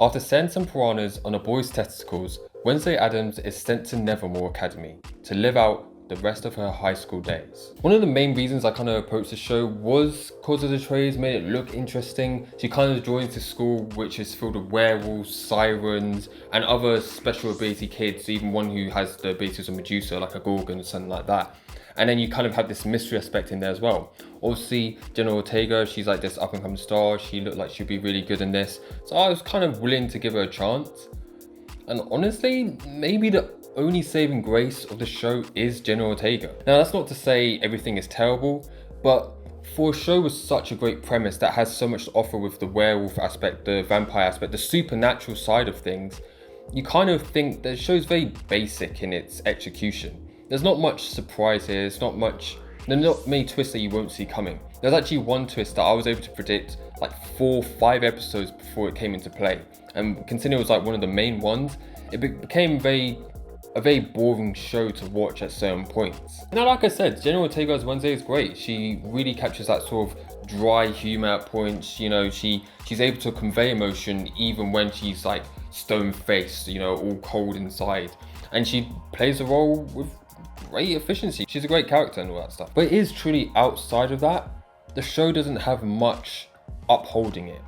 After setting some piranhas on a boy's testicles, Wednesday Addams is sent to Nevermore Academy to live out the rest of her high school days. One of the main reasons I kind of approached the show was because of the trailers made it look interesting. She kind of joins the school which is filled with werewolves, sirens, and other special ability kids, even one who has the abilities of Medusa, like a Gorgon or something like that. And then you kind of have this mystery aspect in there as well. Obviously, Jenna Ortega, she's like this up and coming star. She looked like she'd be really good in this. So I was kind of willing to give her a chance. And honestly, maybe the only saving grace of the show is Jenna Ortega. Now, that's not to say everything is terrible, but for a show with such a great premise that has so much to offer with the werewolf aspect, the vampire aspect, the supernatural side of things, you kind of think the show's very basic in its execution. There's not much surprise here, there's not many twists that you won't see coming. There's actually one twist that I was able to predict like 4 or 5 episodes before it came into play. And considering it was like one of the main ones, it became a very boring show to watch at certain points. Now, like I said, Jenna Ortega's Wednesday is great. She really captures that sort of dry humor at points. You know, she's able to convey emotion even when she's like stone-faced, you know, all cold inside. And she plays the role with great efficiency. She's a great character and all that stuff. But it is truly outside of that. The show doesn't have much upholding it.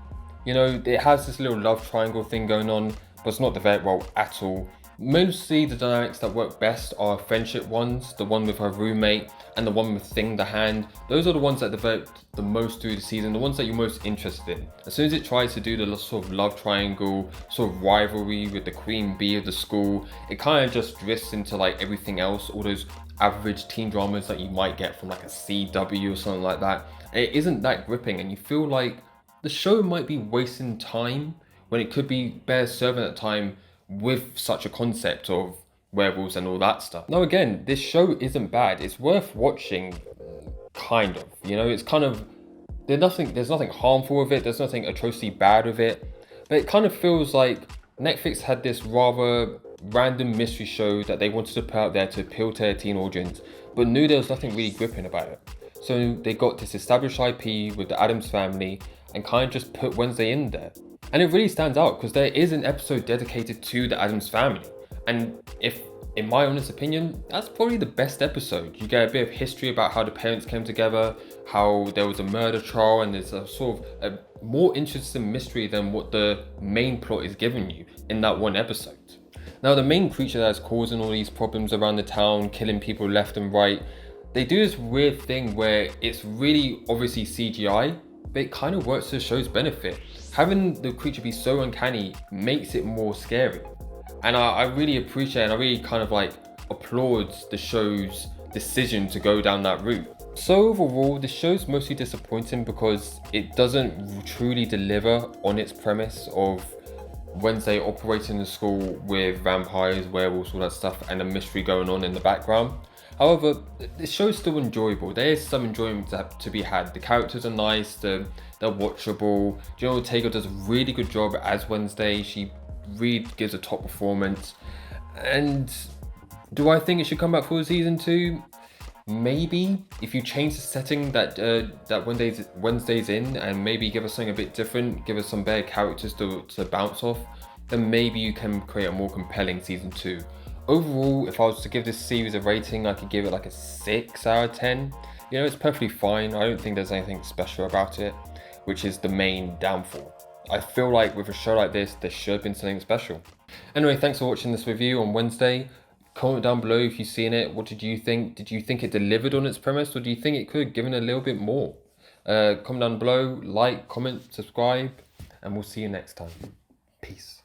You know, it has this little love triangle thing going on, but it's not developed well at all. Mostly the dynamics that work best are friendship ones, the one with her roommate and the one with Thing the Hand. Those are the ones that developed the most through the season, the ones that you're most interested in. As soon as it tries to do the sort of love triangle, sort of rivalry with the queen bee of the school, it kind of just drifts into like everything else, all those average teen dramas that you might get from like a CW or something like that. It isn't that gripping and you feel like the show might be wasting time when it could be better served at time with such a concept of werewolves and all that stuff. Now again, this show isn't bad. It's worth watching, kind of. You know, it's kind of, there's nothing harmful with it. There's nothing atrociously bad with it. But it kind of feels like Netflix had this rather random mystery show that they wanted to put out there to appeal to their teen audience, but knew there was nothing really gripping about it. So they got this established IP with the Addams family and kind of just put Wednesday in there. And it really stands out because there is an episode dedicated to the Addams family. And if, in my honest opinion, that's probably the best episode. You get a bit of history about how the parents came together, how there was a murder trial, and there's a sort of a more interesting mystery than what the main plot is giving you in that one episode. Now, the main creature that's causing all these problems around the town, killing people left and right, they do this weird thing where it's really obviously CGI, but it kind of works to the show's benefit. Having the creature be so uncanny makes it more scary. And I really appreciate and I really kind of like applaud the show's decision to go down that route. So overall, the show's mostly disappointing because it doesn't truly deliver on its premise of Wednesday operating the school with vampires, werewolves, all that stuff, and a mystery going on in the background. However, the show's still enjoyable. There is some enjoyment to be had. The characters are nice, they're watchable. Jenna Ortega does a really good job as Wednesday. She really gives a top performance. And do I think it should come back for season 2? Maybe. If you change the setting that Wednesday's in and maybe give us something a bit different, give us some better characters to bounce off, then maybe you can create a more compelling season 2. Overall, if I was to give this series a rating, I could give it like a 6 out of 10. You know, it's perfectly fine. I don't think there's anything special about it, which is the main downfall. I feel like with a show like this, there should have been something special. Anyway, thanks for watching this review on Wednesday. Comment down below if you've seen it. What did you think? Did you think it delivered on its premise, or do you think it could have given a little bit more? Comment down below, like, comment, subscribe, and we'll see you next time. Peace.